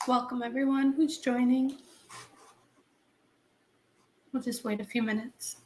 Welcome everyone who's joining. We'll just wait a few minutes.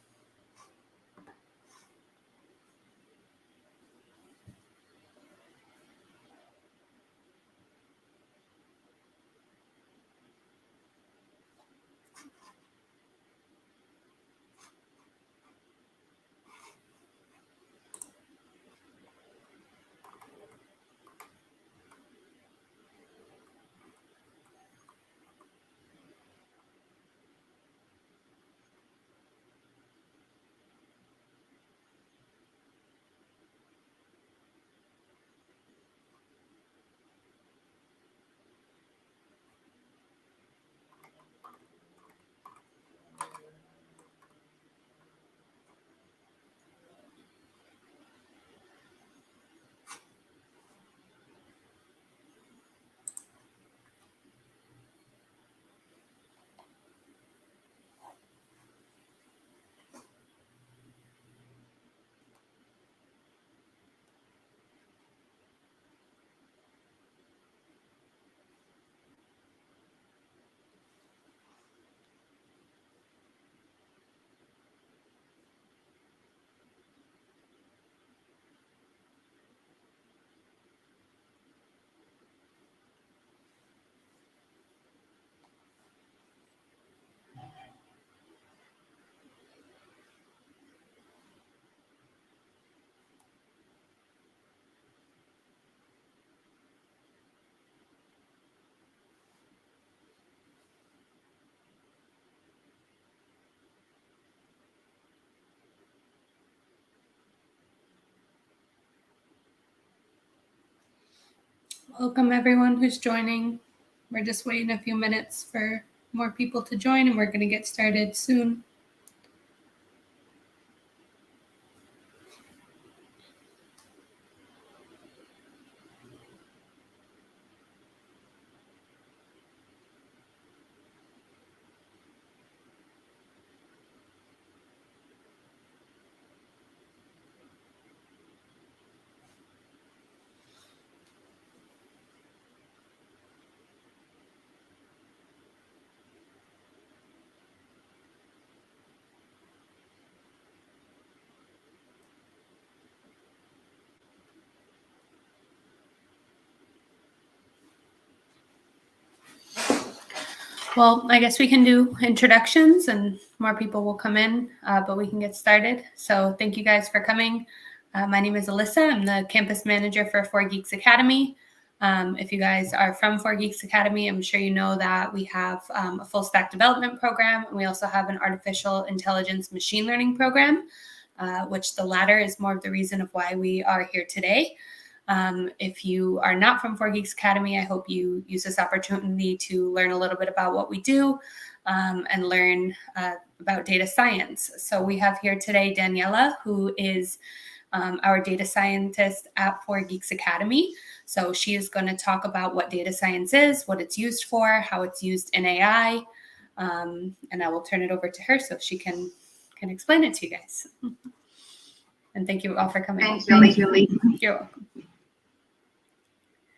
Welcome everyone who's joining. We're just waiting a few minutes for more people to join and we're going to get started soon. Well, I guess we can do introductions and more people will come in, but we can get started. So thank you guys for coming. My name is Alyssa. I'm the campus manager for 4Geeks Academy. If you guys are from 4Geeks Academy, I'm sure you know that we have a full stack development program. And we also have an artificial intelligence machine learning program, which the latter is more of the reason of why we are here today. If you are not from 4Geeks Academy, I hope you use this opportunity to learn a little bit about what we do and learn about data science. So we have here today Daniela, who is our data scientist at 4Geeks Academy. So she is going to talk about what data science is, what it's used for, how it's used in AI, and I will turn it over to her so she can explain it to you guys. And thank you all for coming. Thank you, Lee. You're welcome.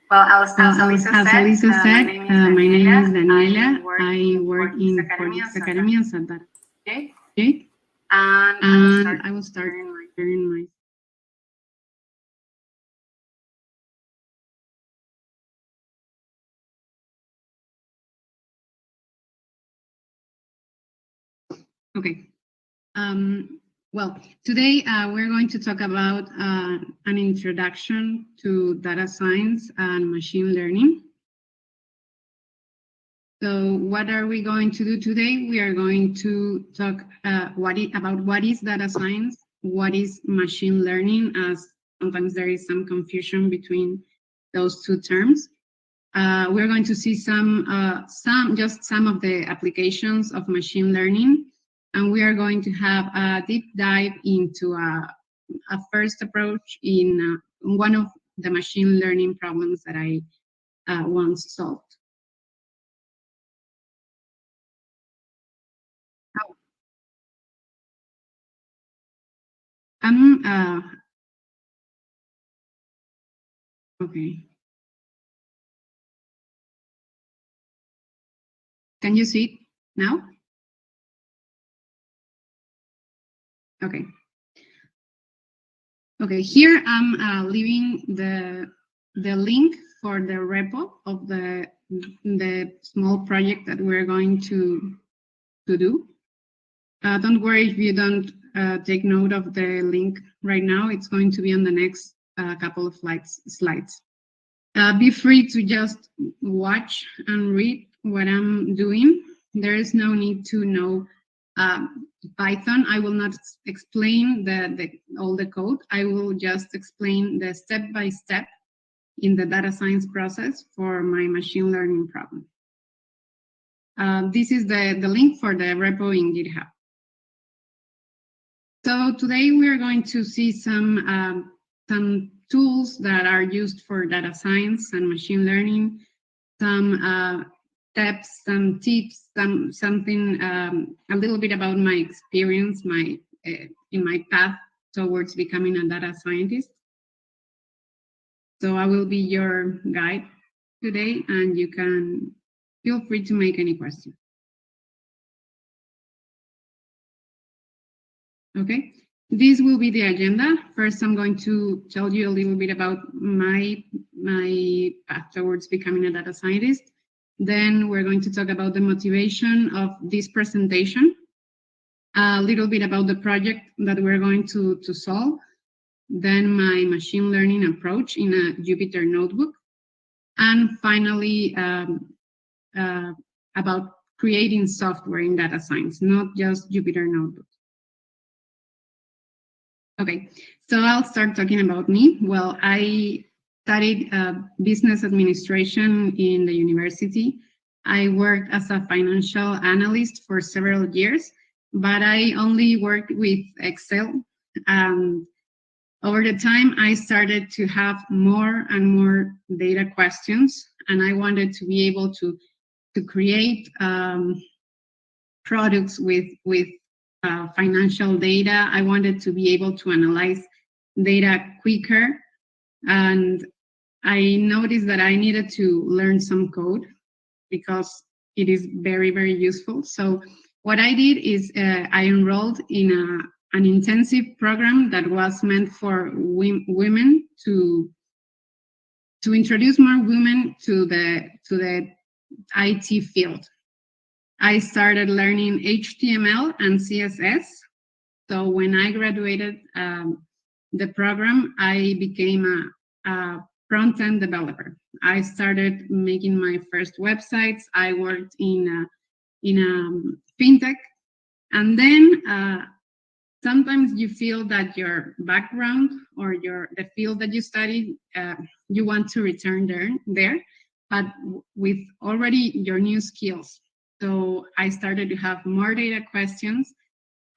Well, as Alyssa said, my name is Daniela. I work in 4Geeks Academy as a data scientist. And I will start sharing my. Okay. Well, today we're going to talk about an introduction to data science and machine learning. So what are we going to do today? We are going to talk about what is data science, what is machine learning, as sometimes there is some confusion between those two terms. We're going to see some of the applications of machine learning, and we are going to have a deep dive into a first approach in one of the machine learning problems that I once solved. Okay. Can you see it now? Okay. Okay, here I'm leaving the link for the repo of the small project that we're going to do. Don't worry if you don't take note of the link right now. It's going to be on the next couple of slides. Be free to just watch and read what I'm doing. There is no need to know Python. I will not explain all the code. I will just explain the step-by-step in the data science process for my machine learning problem. This is the link for the repo in GitHub. So today we are going to see some tools that are used for data science and machine learning, some steps, some tips, something a little bit about my experience, in my path towards becoming a data scientist. So I will be your guide today, and you can feel free to make any questions. Okay, this will be the agenda. First, I'm going to tell you a little bit about my path towards becoming a data scientist. Then we're going to talk about the motivation of this presentation, a little bit about the project that we're going to solve, then my machine learning approach in a Jupyter notebook, and finally about creating software in data science, not just Jupyter notebooks. Okay, so I'll start talking about me. Well, I studied business administration in the university. I worked as a financial analyst for several years, but I only worked with Excel. Over the time, I started to have more and more data questions, and I wanted to be able to create products with financial data. I wanted to be able to analyze data quicker, and I noticed that I needed to learn some code because it is very, very useful. So what I did is I enrolled in an intensive program that was meant for women to introduce more women to the IT field. I started learning HTML and CSS. So when I graduated the program, I became a front-end developer. I started making my first websites. I worked in a fintech. And then sometimes you feel that your background or the field that you studied, you want to return there, but with already your new skills. So I started to have more data questions,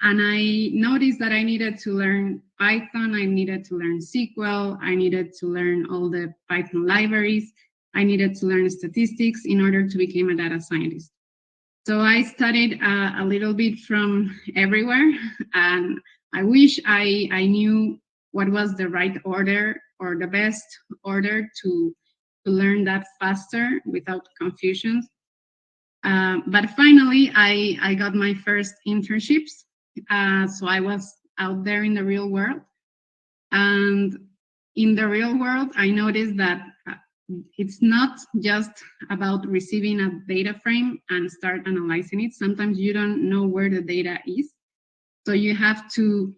and I noticed that I needed to learn Python, I needed to learn SQL, I needed to learn all the Python libraries, I needed to learn statistics in order to become a data scientist. So I studied a little bit from everywhere, and I wish I knew what was the right order or the best order to learn that faster without confusions. But finally, I got my first internships. So I was out there in the real world. And in the real world, I noticed that it's not just about receiving a data frame and start analyzing it. Sometimes you don't know where the data is. So you have to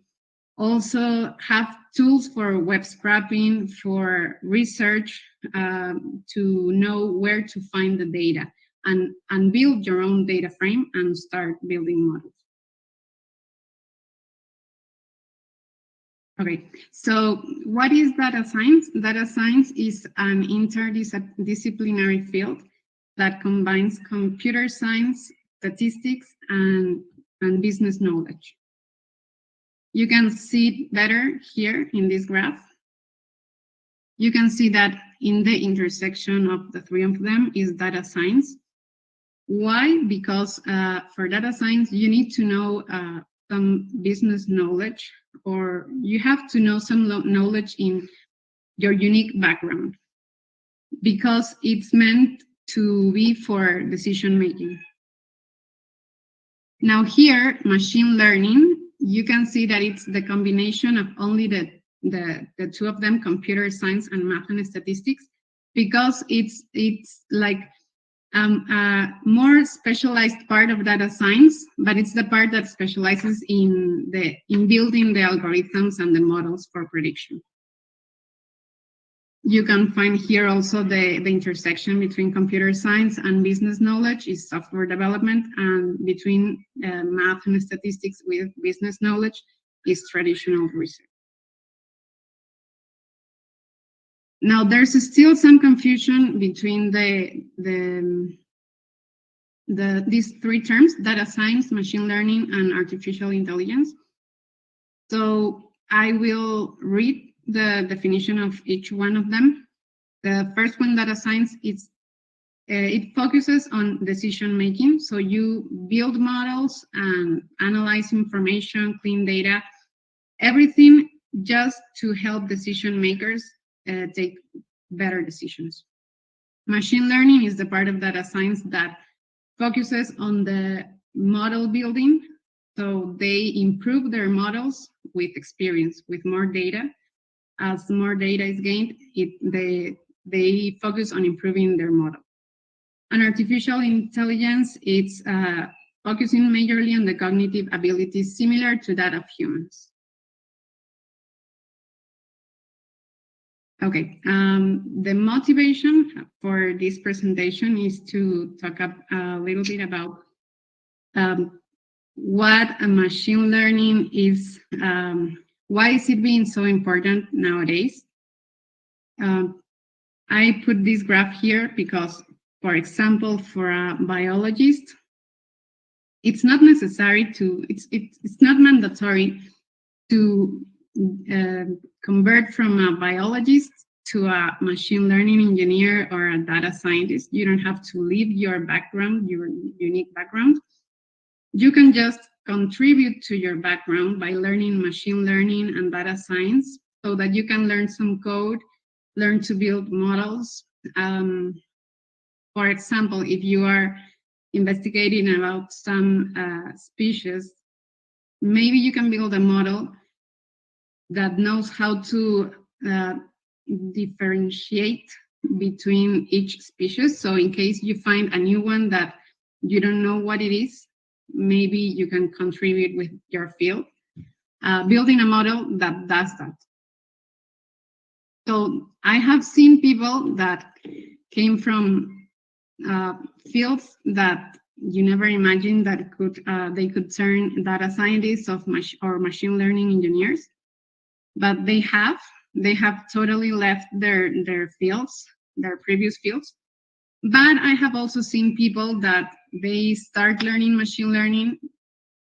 also have tools for web scraping, for research, to know where to find the data and build your own data frame and start building models. Okay, so what is data science? Data science is an interdisciplinary field that combines computer science, statistics, and business knowledge. You can see it better here in this graph. You can see that in the intersection of the three of them is data science. Why? Because for data science, you need to know some business knowledge, or you have to know some knowledge in your unique background, because it's meant to be for decision making. Now here, machine learning, you can see that it's the combination of only the two of them, computer science and math and statistics, because it's like a more specialized part of data science, but it's the part that specializes in building the algorithms and the models for prediction. You can find here also the intersection between computer science and business knowledge is software development, and between math and statistics with business knowledge is traditional research. Now, there's still some confusion between these three terms: data science, machine learning, and artificial intelligence. So I will read the definition of each one of them. The first one, data science, it focuses on decision making. So you build models and analyze information, clean data, everything just to help decision makers take better decisions. Machine learning is the part of data science that focuses on the model building. So they improve their models with experience, with more data. As more data is gained, they focus on improving their model. And artificial intelligence, it's focusing majorly on the cognitive abilities similar to that of humans. Okay, the motivation for this presentation is to talk a little bit about what a machine learning is, why is it being so important nowadays? I put this graph here because, for example, for a biologist, it's not necessary to, it's not mandatory to convert from a biologist to a machine learning engineer or a data scientist. You don't have to leave your background, your unique background. You can just contribute to your background by learning machine learning and data science so that you can learn some code, learn to build models. For example, if you are investigating about some species, maybe you can build a model that knows how to differentiate between each species. So in case you find a new one that you don't know what it is, maybe you can contribute with your field, building a model that does that. So I have seen people that came from fields that you never imagined that they could turn data scientists or machine learning engineers, but they have totally left their fields, their previous fields. But I have also seen people that they start learning machine learning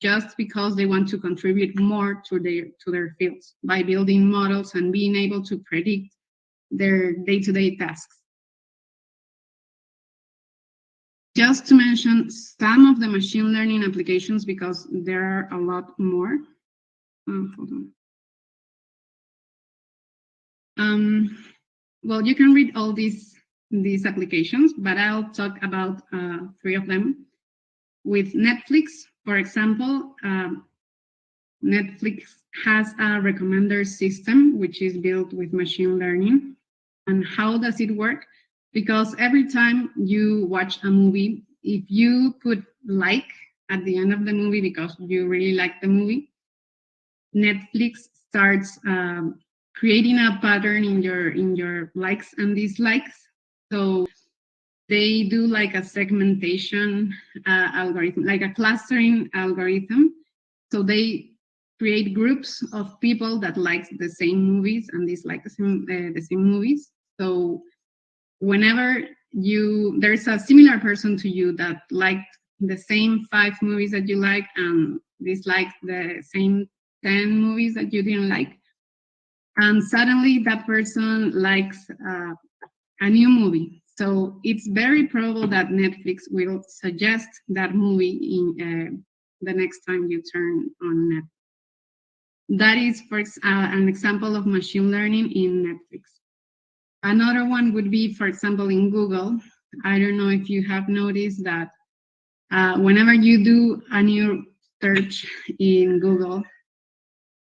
just because they want to contribute more to their fields by building models and being able to predict their day-to-day tasks. Just to mention some of the machine learning applications, because there are a lot more. Hold on. Well, you can read all these applications, but I'll talk about 3 of them. With Netflix, for example, Netflix has a recommender system, which is built with machine learning. And how does it work? Because every time you watch a movie, if you put like at the end of the movie because you really like the movie, Netflix starts creating a pattern in your likes and dislikes. So they do like a segmentation algorithm, like a clustering algorithm. So they create groups of people that like the same movies and dislike the same movies. So whenever there's a similar person to you that liked the same 5 movies that you like and disliked the same 10 movies that you didn't like, and suddenly that person likes a new movie. So it's very probable that Netflix will suggest that movie in the next time you turn on Netflix. That is, for an example of machine learning in Netflix. Another one would be, for example, in Google. I don't know if you have noticed that Whenever you do a new search in Google,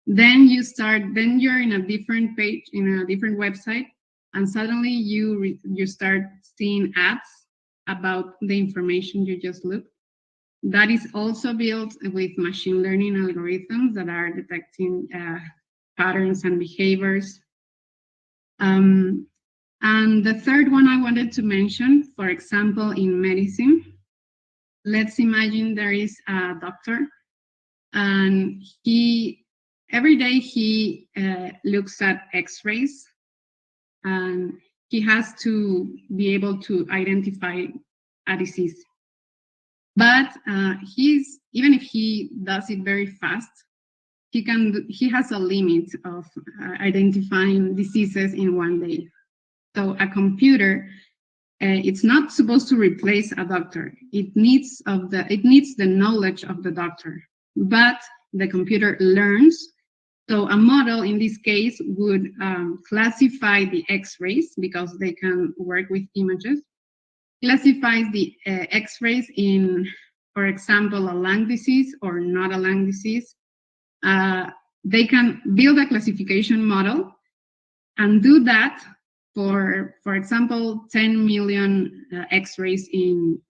then you're in a different page, in a different website, and suddenly you start seeing ads about the information you just looked. That is also built with machine learning algorithms that are detecting patterns and behaviors. And the third one I wanted to mention, for example, in medicine, let's imagine there is a doctor, and every day he looks at X-rays, and he has to be able to identify a disease. But even if he does it very fast, he has a limit of identifying diseases in one day. So a computer, it's not supposed to replace a doctor. It needs the knowledge of the doctor, but the computer learns. So a model in this case would classify the X-rays, because they can work with images, classifies the X-rays in, for example, a lung disease or not a lung disease. They can build a classification model and do that for example, 10 million X-rays in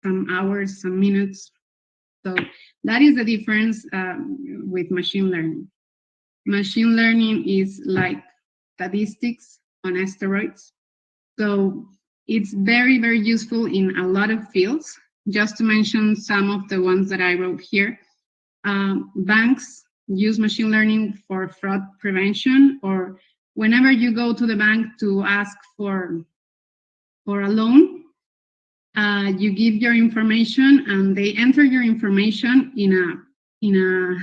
some hours, some minutes. So that is the difference with machine learning. Machine learning is like statistics on steroids. So it's very, very useful in a lot of fields. Just to mention some of the ones that I wrote here, banks use machine learning for fraud prevention, or whenever you go to the bank to ask for a loan, you give your information and they enter your information in a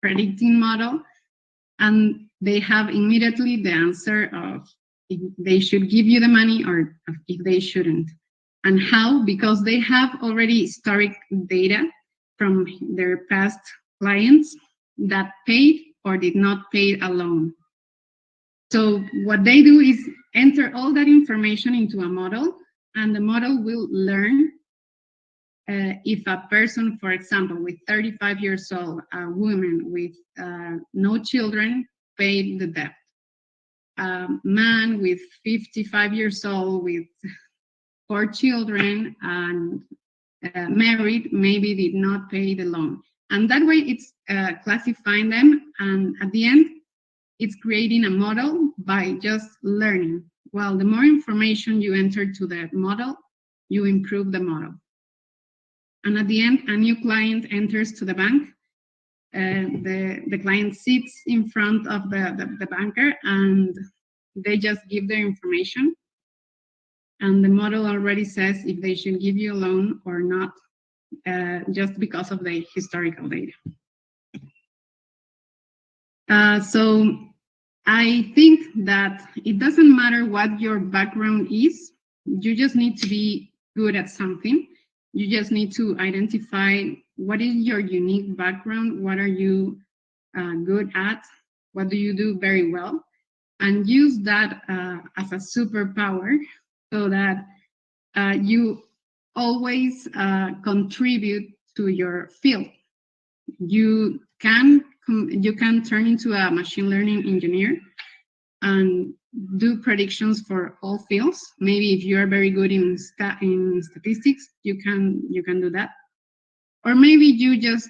predicting model, and they have immediately the answer of if they should give you the money or if they shouldn't. And how? Because they have already historic data from their past clients that paid or did not pay a loan. So what they do is enter all that information into a model, and the model will learn if a person, for example, with 35 years old, a woman with no children, paid the debt. A man with 55 years old with 4 children and married, maybe did not pay the loan. And that way it's classifying them, and at the end, it's creating a model by just learning. Well, the more information you enter to the model, you improve the model. And at the end, a new client enters to the bank. The client sits in front of the banker, and they just give their information. And the model already says if they should give you a loan or not, just because of the historical data. So I think that it doesn't matter what your background is, you just need to be good at something. You just need to identify what is your unique background, what are you good at, what do you do very well, and use that as a superpower so that you always contribute to your field. You can turn into a machine learning engineer and do predictions for all fields. Maybe if you are very good in statistics, you can do that. Or maybe you just,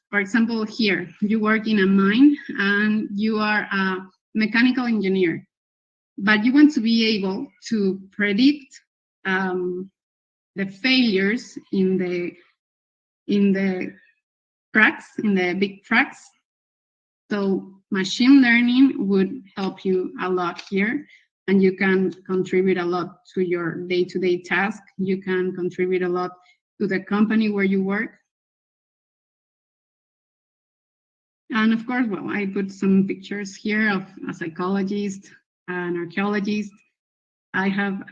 for example, here, you work in a mine and you are a mechanical engineer, but you want to be able to predict the failures in the cracks, in the big cracks. So machine learning would help you a lot here, and you can contribute a lot to your day-to-day task. You can contribute a lot to the company where you work. And of course, well, I put some pictures here of a psychologist, an archaeologist. I have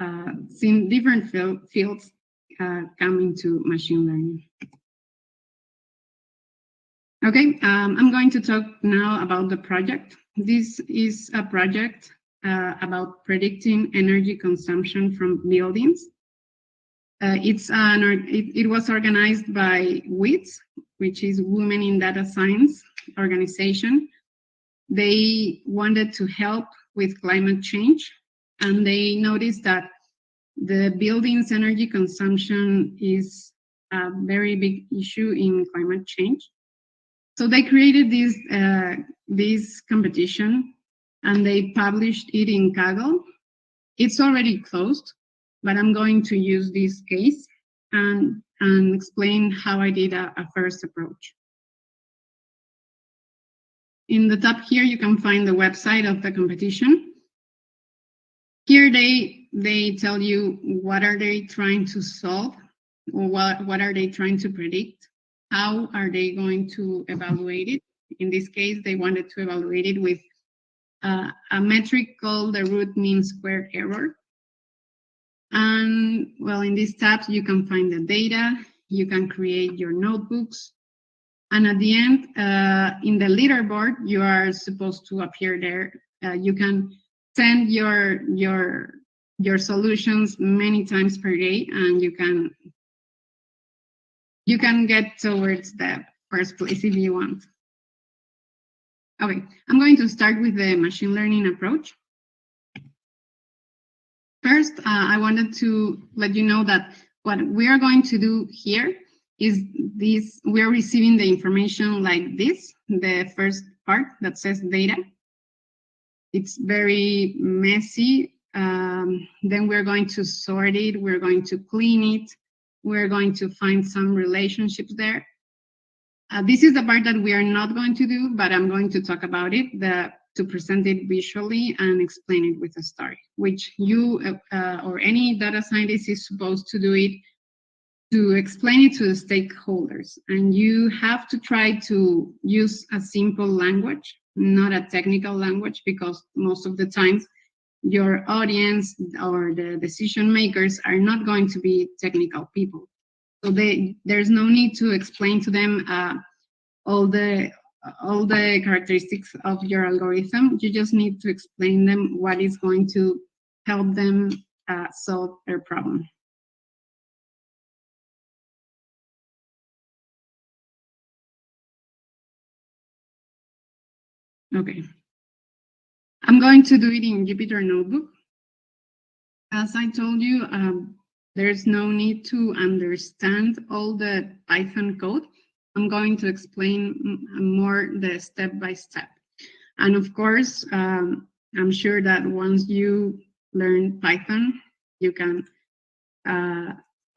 seen different fields come into machine learning. Okay, I'm going to talk now about the project. This is a project about predicting energy consumption from buildings. It was organized by WITS, which is Women in Data Science organization. They wanted to help with climate change, and they noticed that the building's energy consumption is a very big issue in climate change. So they created this competition, and they published it in Kaggle. It's already closed, but I'm going to use this case and explain how I did a first approach. In the top here, you can find the website of the competition. Here they tell you what are they trying to solve, or what are they trying to predict, how are they going to evaluate it. In this case, they wanted to evaluate it with a metric called the root mean squared error. And well, in these tabs, you can find the data, you can create your notebooks, and at the end, in the leaderboard, you are supposed to appear there. You can send your solutions many times per day, and you can get towards the first place if you want. Okay, I'm going to start with the machine learning approach. First, I wanted to let you know that what we are going to do here is this. We're receiving the information like this, the first part that says data. It's very messy. Then we're going to sort it, we're going to clean it, we're going to find some relationships there. This is the part that we are not going to do, but I'm going to talk about it, to present it visually and explain it with a story, which you or any data scientist is supposed to do it, to explain it to the stakeholders. And you have to try to use a simple language, not a technical language, because most of the times your audience or the decision makers are not going to be technical people. So there's no need to explain to them all the characteristics of your algorithm. You just need to explain them what is going to help them solve their problem. Okay. I'm going to do it in Jupyter Notebook. As I told you, there's no need to understand all the Python code. I'm going to explain more the step-by-step. And of course, I'm sure that once you learn Python, you can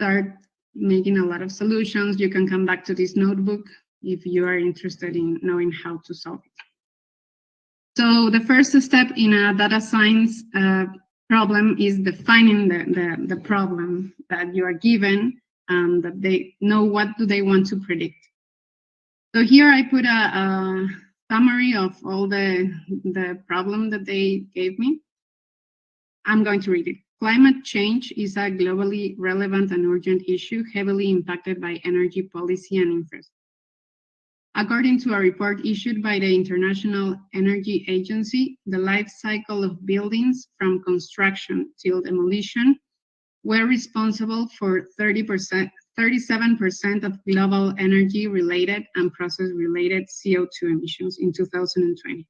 start making a lot of solutions. You can come back to this notebook if you are interested in knowing how to solve it. So the first step in a data science problem is defining the problem that you are given, and that they know what do they want to predict. So here I put a summary of all the problem that they gave me. I'm going to read it. Climate change is a globally relevant and urgent issue, heavily impacted by energy policy and infrastructure. According to a report issued by the International Energy Agency, the life cycle of buildings from construction till demolition were responsible for 37% of global energy-related and process-related CO2 emissions in 2020.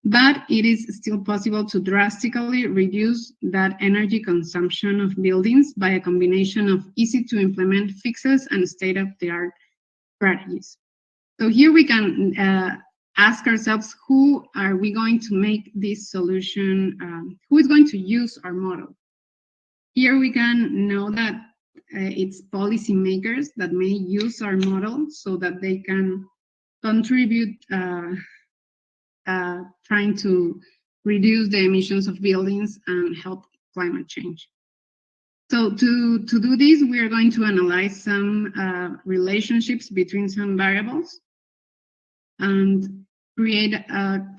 But it is still possible to drastically reduce that energy consumption of buildings by a combination of easy-to-implement fixes and state-of-the-art strategies. So here we can ask ourselves, who are we going to make this solution, who is going to use our model? Here we can know that it's policymakers that may use our model so that they can contribute trying to reduce the emissions of buildings and help climate change. So to do this, we are going to analyze some relationships between some variables and create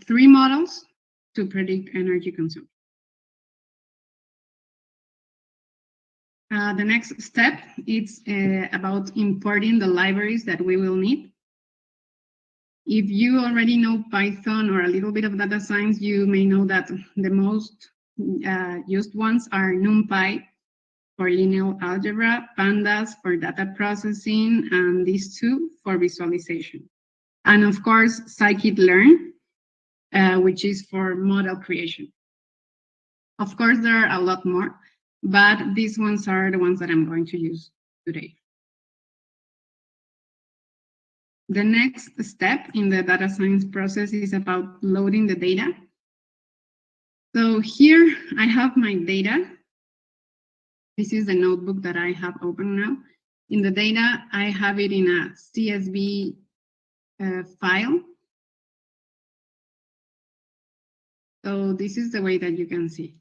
3 models to predict energy consumption. The next step is about importing the libraries that we will need. If you already know Python or a little bit of data science, you may know that the most used ones are NumPy for linear algebra, pandas for data processing, and these two for visualization. And of course, scikit-learn, which is for model creation. Of course, there are a lot more, but these ones are the ones that I'm going to use today. The next step in the data science process is about loading the data. So here I have my data. This is the notebook that I have open now. In the data, I have it in a CSV file. So this is the way that you can see.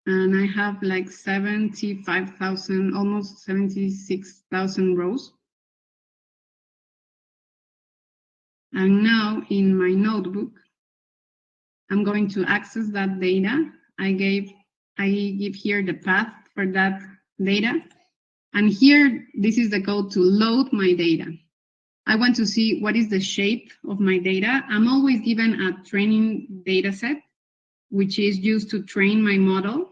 And I have like 75,000, almost 76,000 rows. And now in my notebook, I'm going to access that data. I give here the path for that data. And here, this is the code to load my data. I want to see what is the shape of my data. I'm always given a training data set, which is used to train my model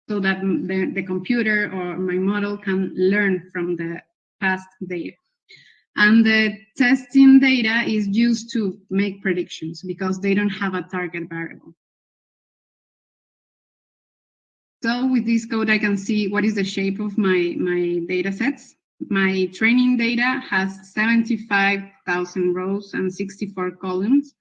so that the computer or my model can learn from the past data. And the testing data is used to make predictions because they don't have a target variable. So with this code, I can see what is the shape of my data sets. My training data has 75,000 rows and 64 columns.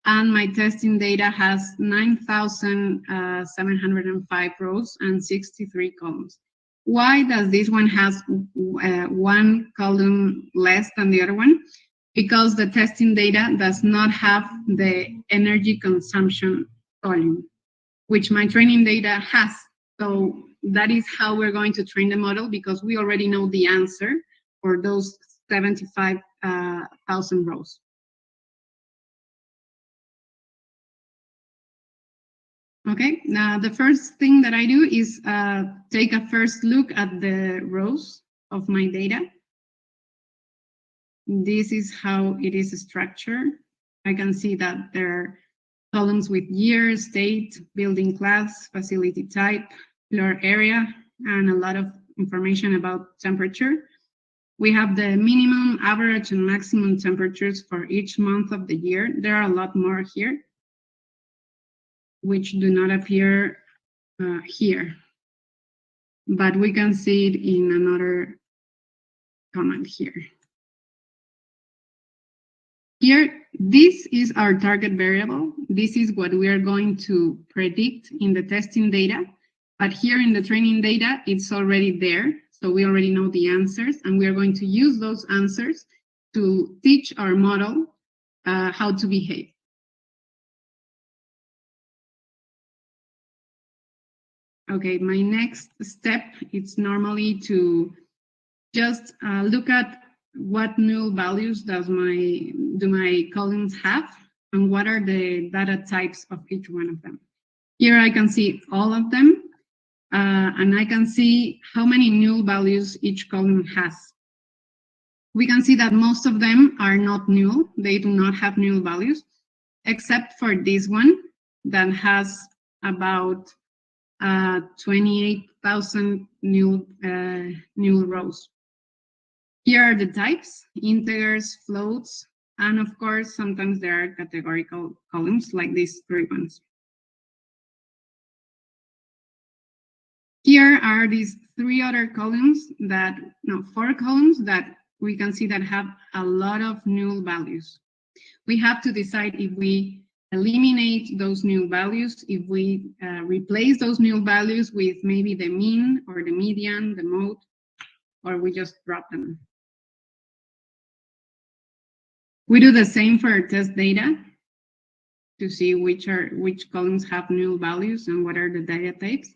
And my testing data has 9,705 rows and 63 columns. Why does this one has one column less than the other one? Because the testing data does not have the energy consumption column, which my training data has. So that is how we're going to train the model, because we already know the answer for those 75,000 rows. Okay, now the first thing that I do is take a first look at the rows of my data. This is how it is structured. I can see that there are columns with year, state, building class, facility type, floor area, and a lot of information about temperature. We have the minimum, average, and maximum temperatures for each month of the year. There are a lot more here, which do not appear here, but we can see it in another comment here. Here, this is our target variable. This is what we are going to predict in the testing data, but here in the training data, it's already there. So we already know the answers, and we are going to use those answers to teach our model how to behave. Okay, my next step is normally to just look at what null values do my columns have, and what are the data types of each one of them. Here I can see all of them, and I can see how many null values each column has. We can see that most of them are not null. They do not have null values, except for this one that has about 28,000 null rows. Here are the types: integers, floats, and of course, sometimes there are categorical columns like these three ones. Here are these four columns that we can see that have a lot of null values. We have to decide if we eliminate those null values, if we replace those null values with maybe the mean or the median, the mode, or we just drop them. We do the same for our test data to see which columns have null values and what are the data types.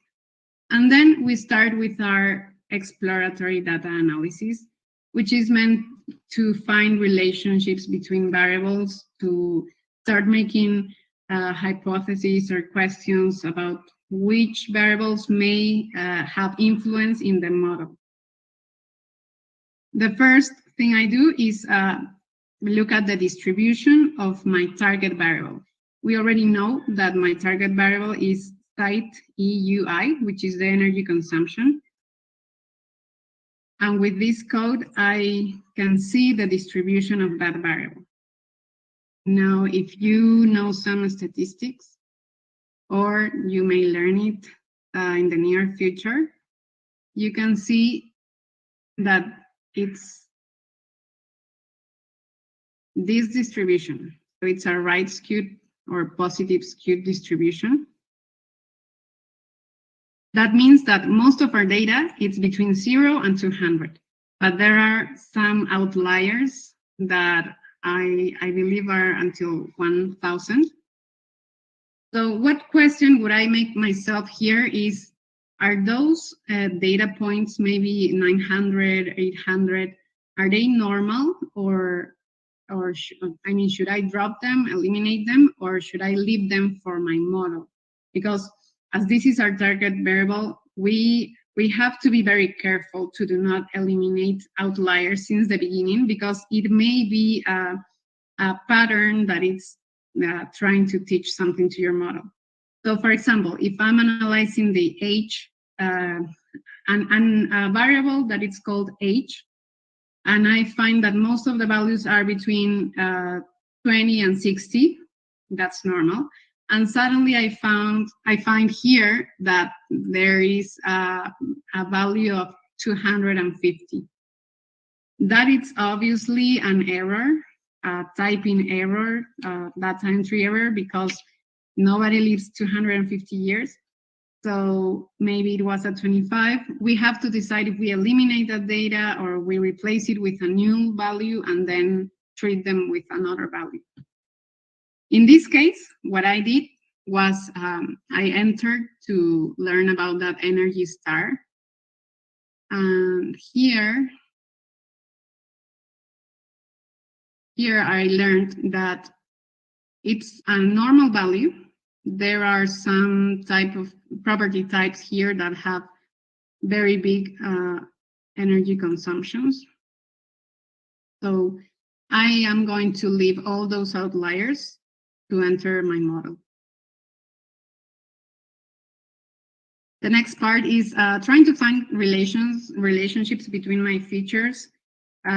And then we start with our exploratory data analysis, which is meant to find relationships between variables, to start making hypotheses or questions about which variables may have influence in the model. The first thing I do is look at the distribution of my target variable. We already know that my target variable is site EUI, which is the energy consumption. And with this code, I can see the distribution of that variable. Now, if you know some statistics, or you may learn it in the near future, you can see that it's this distribution. So it's a right skewed or positive skewed distribution. That means that most of our data is between 0 and 200, but there are some outliers that I believe are until 1,000. So what question would I make myself here is, are those data points, maybe 900, 800, are they normal, or should I drop them, eliminate them, or should I leave them for my model? Because as this is our target variable, we have to be very careful to do not eliminate outliers since the beginning, because it may be a pattern that it's trying to teach something to your model. So for example, if I'm analyzing the age and a variable that is called age, and I find that most of the values are between 20 and 60, that's normal. And suddenly I find here that there is a value of 250. That is obviously an error, a typing error, data entry error, because nobody lives 250 years. So maybe it was at 25. We have to decide if we eliminate that data or we replace it with a new value and then treat them with another value. In this case, what I did was I entered to learn about that energy star. And here I learned that it's a normal value. There are some type of property types here that have very big energy consumptions. So I am going to leave all those outliers to enter my model. The next part is trying to find relationships between my features,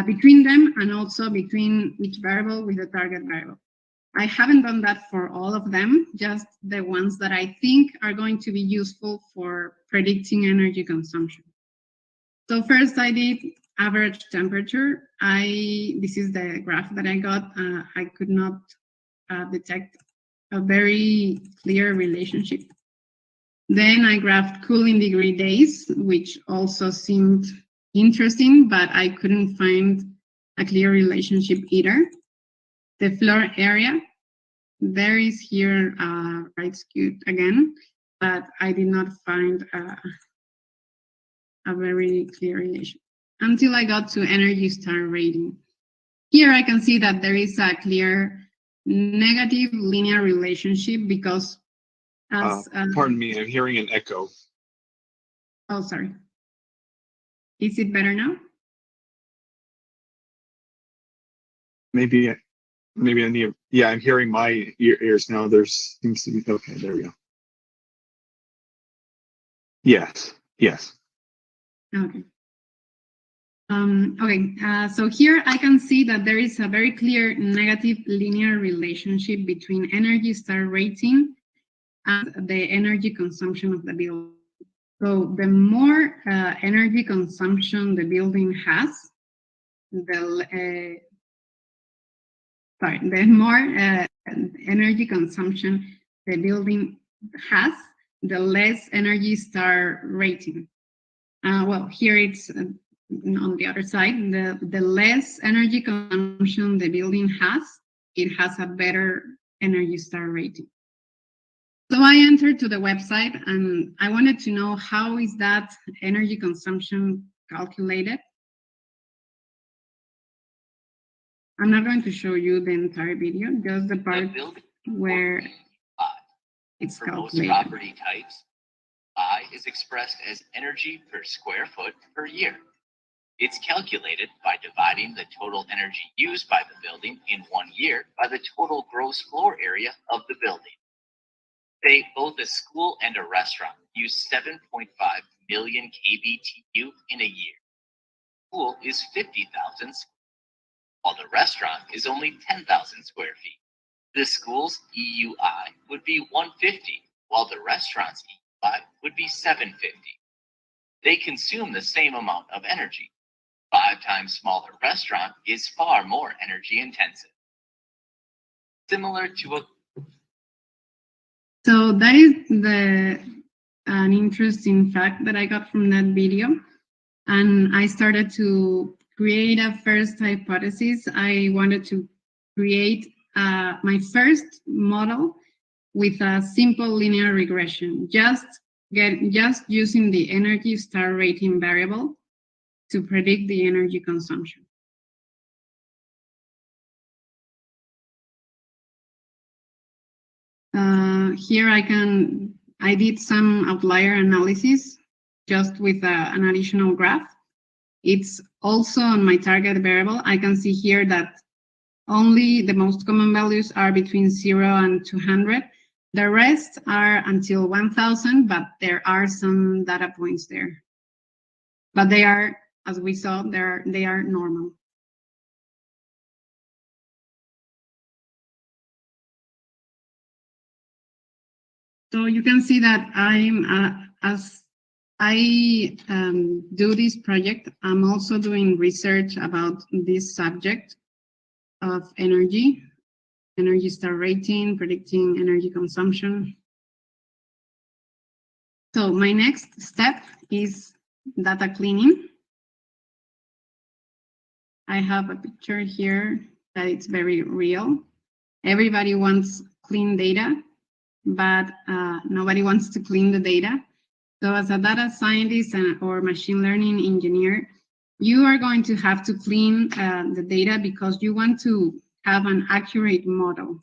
between them, and also between each variable with the target variable. I haven't done that for all of them, just the ones that I think are going to be useful for predicting energy consumption. So first I did average temperature. This is the graph that I got. I could not detect a very clear relationship. Then I graphed cooling degree days, which also seemed interesting, but I couldn't find a clear relationship either. The floor area, there is here right skewed again, but I did not find a very clear relation until I got to energy star rating. Here I can see that there is a clear negative linear relationship because pardon me, I'm hearing an echo. Oh, sorry. Is it better now? Maybe I need, yeah, I'm hearing my ears now. There seems to be, okay, there we go. Yes. Okay. So here I can see that there is a very clear negative linear relationship between energy star rating and the energy consumption of the building. So the more energy consumption the building has, the more energy consumption the building has, the less energy star rating. Well, here it's on the other side. The less energy consumption the building has, it has a better energy star rating. So I entered to the website and I wanted to know how is that energy consumption calculated. I'm not going to show you the entire video, just the part where it's calculated. For most property types, I is expressed as energy per square foot per year. It's calculated by dividing the total energy used by the building in 1 year by the total gross floor area of the building. Say both a school and a restaurant use 7.5 million kBTU in a year. School is 50,000, while the restaurant is only 10,000 square feet. The school's EUI would be 150, while the restaurant's EUI would be 750. They consume the same amount of energy. 5 times smaller restaurant is far more energy intensive. Similar to a... So that is an interesting fact that I got from that video. And I started to create a first hypothesis. I wanted to create my first model with a simple linear regression, just using the energy star rating variable to predict the energy consumption. Here I did some outlier analysis just with an additional graph. It's also on my target variable. I can see here that only the most common values are between 0 and 200. The rest are until 1000, but there are some data points there. But they are, as we saw, they are normal. So you can see that as I do this project, I'm also doing research about this subject of energy star rating, predicting energy consumption. So my next step is data cleaning. I have a picture here that it's very real. Everybody wants clean data, but nobody wants to clean the data. So as a data scientist or machine learning engineer, you are going to have to clean the data because you want to have an accurate model.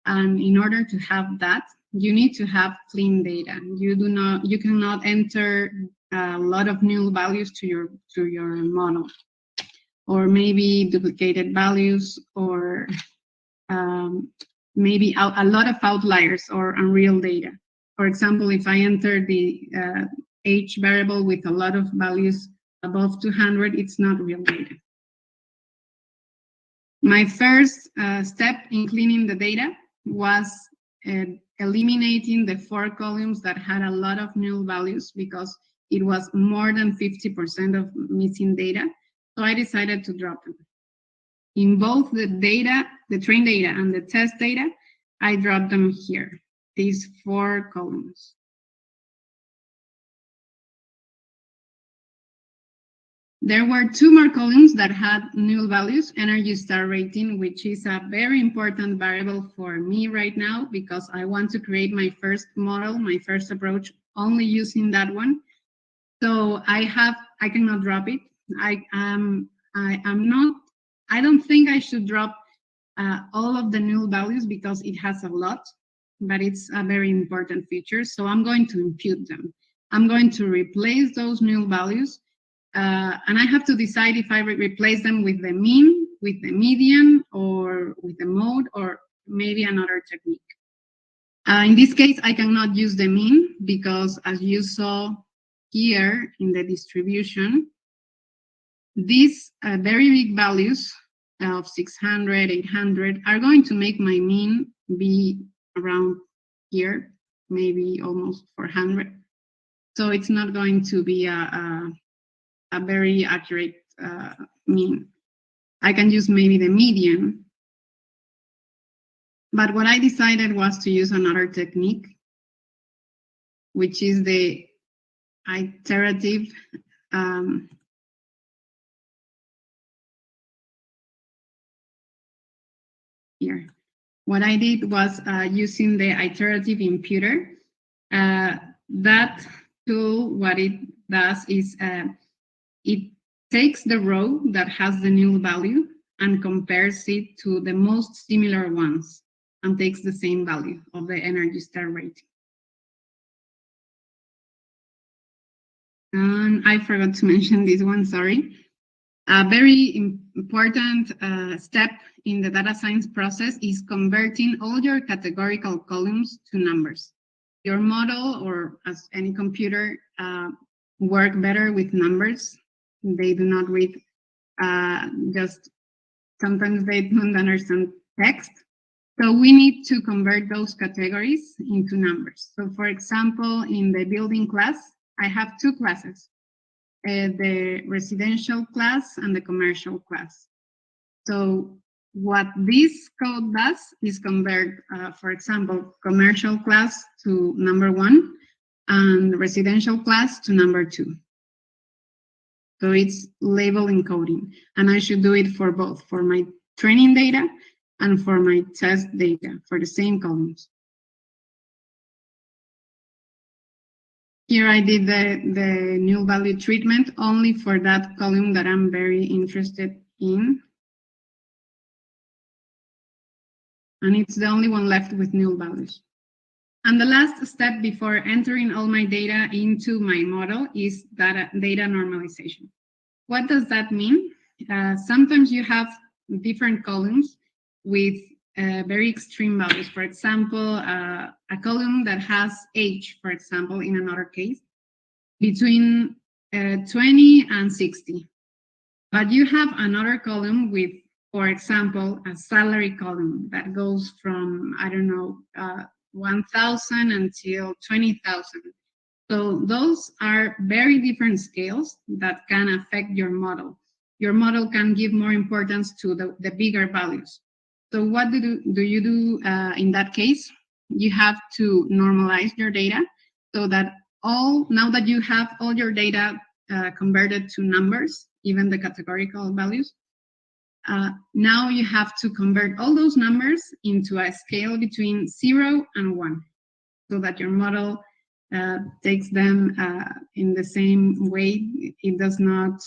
And in order to have that, you need to have clean data. You cannot enter a lot of null values to your model, or maybe duplicated values, or maybe a lot of outliers or unreal data. For example, if I enter the age variable with a lot of values above 200, it's not real data. My first step in cleaning the data was eliminating the 4 columns that had a lot of null values because it was more than 50% of missing data. So I decided to drop them. In both the data, the trained data and the test data, I dropped them here, these 4 columns. There were 2 more columns that had null values, energy star rating, which is a very important variable for me right now because I want to create my first model, my first approach, only using that one. So I cannot drop it. I don't think I should drop all of the null values because it has a lot, but it's a very important feature. So I'm going to impute them. I'm going to replace those null values. And I have to decide if I replace them with the mean, with the median, or with the mode, or maybe another technique. In this case, I cannot use the mean because, as you saw here in the distribution, these very big values of 600, 800 are going to make my mean be around here, maybe almost 400. So it's not going to be a very accurate mean. I can use maybe the median. But what I decided was to use another technique, which is the iterative here. What I did was using the iterative imputer. That tool, what it does is it takes the row that has the null value and compares it to the most similar ones and takes the same value of the energy star rating. And I forgot to mention this one, sorry. A very important step in the data science process is converting all your categorical columns to numbers. Your model, or as any computer, work better with numbers. They do not read just, sometimes they don't understand text. So we need to convert those categories into numbers. So for example, in the building class, I have two classes, the residential class and the commercial class. So what this code does is convert, for example, commercial class to number 1 and residential class to number 2. So it's label encoding, and I should do it for both, for my training data and for my test data, for the same columns. Here I did the null value treatment only for that column that I'm very interested in. And it's the only one left with null values. And the last step before entering all my data into my model is data normalization. What does that mean? Sometimes you have different columns with very extreme values. For example, a column that has age, for example, in another case, between 20 and 60. But you have another column with, for example, a salary column that goes from, I don't know, 1,000 until 20,000. So those are very different scales that can affect your model. Your model can give more importance to the bigger values. So what do you do in that case? You have to normalize your data so that now that you have all your data converted to numbers, even the categorical values, now you have to convert all those numbers into a scale between 0 and 1 so that your model takes them in the same way. It does not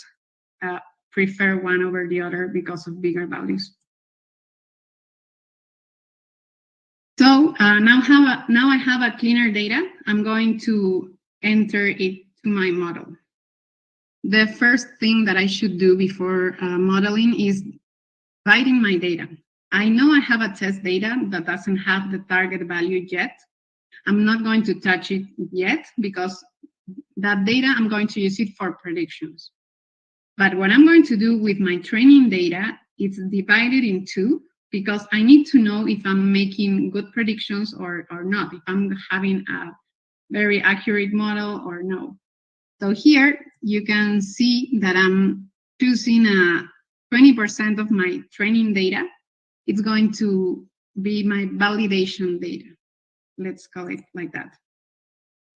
prefer one over the other because of bigger values. So now I have a cleaner data. I'm going to enter it to my model. The first thing that I should do before modeling is dividing my data. I know I have a test data that doesn't have the target value yet. I'm not going to touch it yet because that data, I'm going to use it for predictions. But what I'm going to do with my training data, it's divided in two, because I need to know if I'm making good predictions or not, if I'm having a very accurate model or no. So here you can see that I'm choosing 20% of my training data. It's going to be my validation data. Let's call it like that.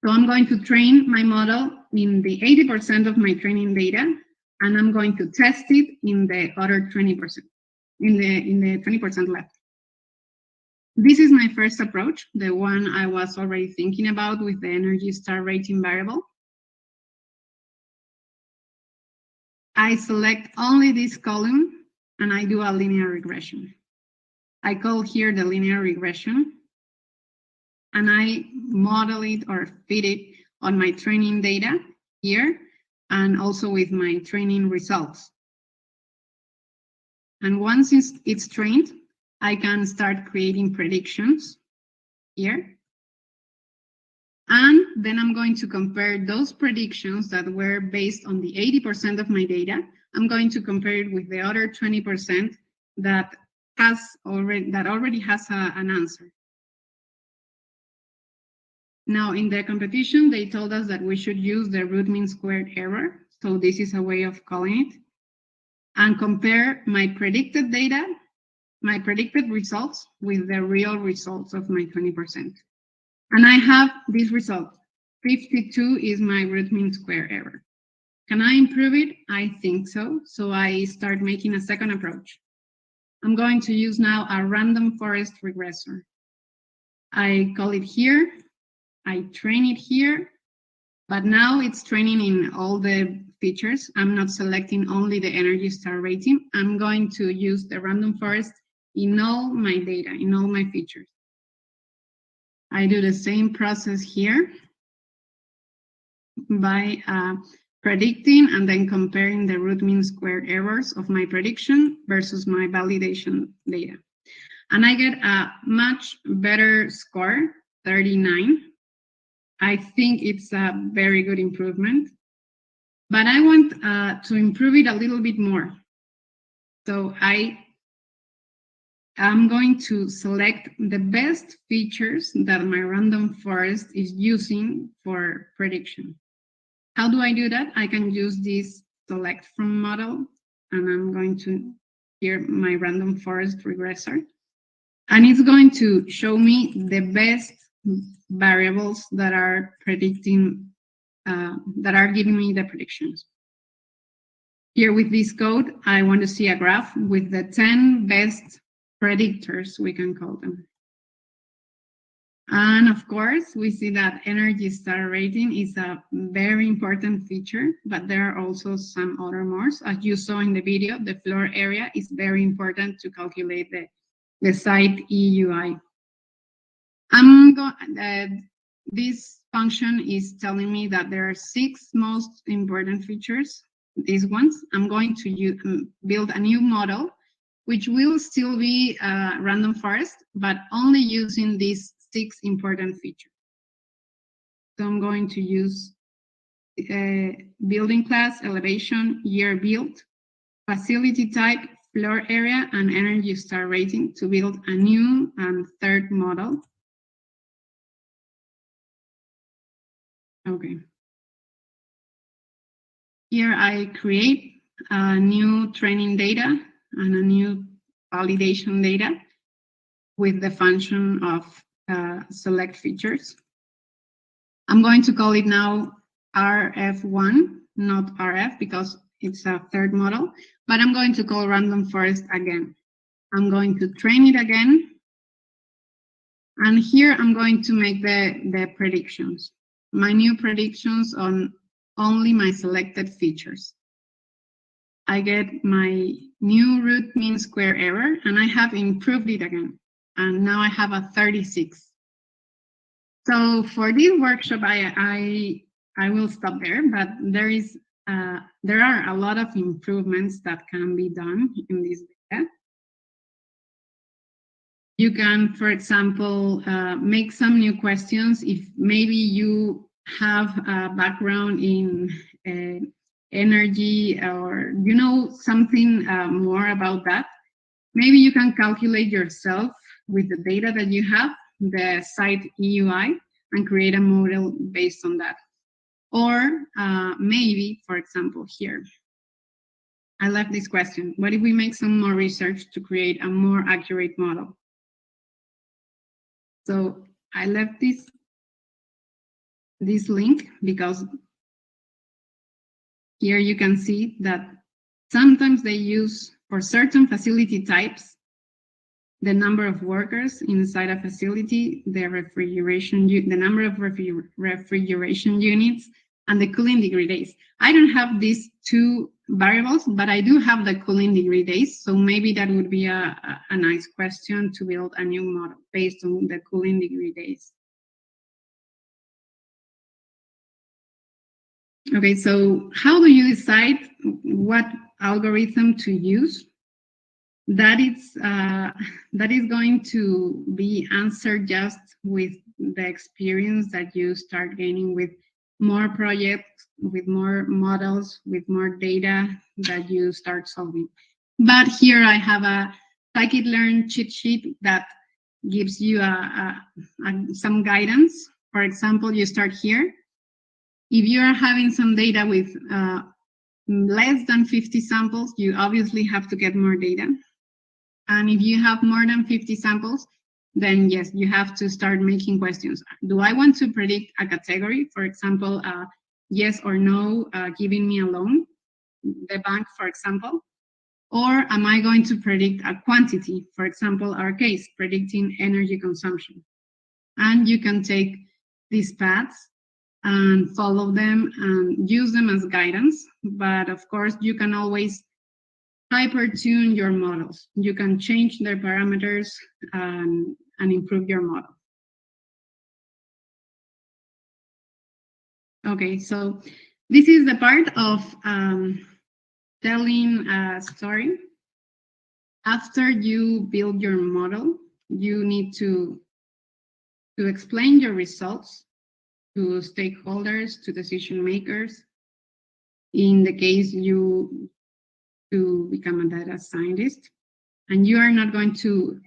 So I'm going to train my model in the 80% of my training data, and I'm going to test it in the other 20%, in the 20% left. This is my first approach, the one I was already thinking about with the energy star rating variable. I select only this column and I do a linear regression. I call here the linear regression, and I model it or fit it on my training data here and also with my training results. And once it's trained, I can start creating predictions here. And then I'm going to compare those predictions that were based on the 80% of my data. I'm going to compare it with the other 20% that already has an answer. Now, in the competition, they told us that we should use the root mean squared error. So this is a way of calling it. And compare my predicted data, my predicted results with the real results of my 20%. And I have this result. 52 is my root mean square error. Can I improve it? I think so. So I start making a second approach. I'm going to use now a random forest regressor. I call it here. I train it here. But now it's training in all the features. I'm not selecting only the energy star rating. I'm going to use the random forest in all my data, in all my features. I do the same process here by predicting and then comparing the root mean square errors of my prediction versus my validation data. And I get a much better score, 39. I think it's a very good improvement, but I want to improve it a little bit more. So I'm going to select the best features that my random forest is using for prediction. How do I do that? I can use this select from model, and I'm going to here my random forest regressor. And it's going to show me the best variables that are predicting, that are giving me the predictions. Here with this code, I want to see a graph with the 10 best predictors, we can call them. And of course, we see that energy star rating is a very important feature, but there are also some other more. As you saw in the video, the floor area is very important to calculate the site EUI. This function is telling me that there are 6 most important features, these ones. I'm going to build a new model, which will still be random forest, but only using these 6 important features. So I'm going to use building class, elevation, year built, facility type, floor area, and energy star rating to build a new and third model. Okay. Here I create a new training data and a new validation data with the function of select features. I'm going to call it now RF1, not RF, because it's a third model, but I'm going to call random forest again. I'm going to train it again. And here I'm going to make the predictions, my new predictions on only my selected features. I get my new root mean square error, and I have improved it again. And now I have a 36. So for this workshop, I will stop there, but there are a lot of improvements that can be done in this data. You can, for example, make some new questions. If maybe you have a background in energy, or you know something more about that, maybe you can calculate yourself with the data that you have, the site EUI, and create a model based on that. Or maybe, for example, here, I left this question. What if we make some more research to create a more accurate model? So I left this link because here you can see that sometimes they use, for certain facility types, the number of workers inside a facility, the number of refrigeration units, and the cooling degree days. I don't have these 2 variables, but I do have the cooling degree days. So maybe that would be a nice question to build a new model based on the cooling degree days. Okay, so how do you decide what algorithm to use? That is going to be answered just with the experience that you start gaining with more projects, with more models, with more data that you start solving. But here I have a scikit-learn cheat sheet that gives you some guidance. For example, you start here. If you are having some data with less than 50 samples, you obviously have to get more data. And if you have more than 50 samples, then yes, you have to start making questions. Do I want to predict a category? For example, yes or no, giving me a loan, the bank, for example. Or am I going to predict a quantity? For example, our case, predicting energy consumption. And you can take these paths and follow them and use them as guidance. But of course, you can always hyper-tune your models. You can change their parameters and improve your model. Okay, so This is the part of telling a story. After you build your model, you need to explain your results to stakeholders, to decision makers. In the case you to become a data scientist, and you are not going to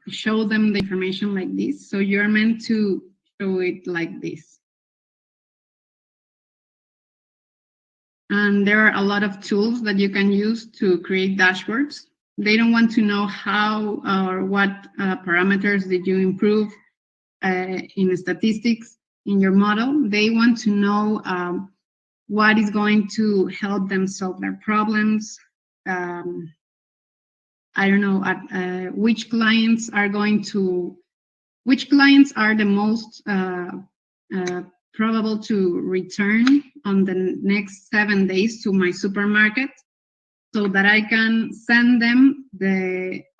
show them the information like this. So you're meant to show it like this. And there are a lot of tools that you can use to create dashboards. They don't want to know how or what parameters did you improve in statistics in your model. They want to know what is going to help them solve their problems. I don't know which clients are the most probable to return on the next 7 days to my supermarket, so that I can send them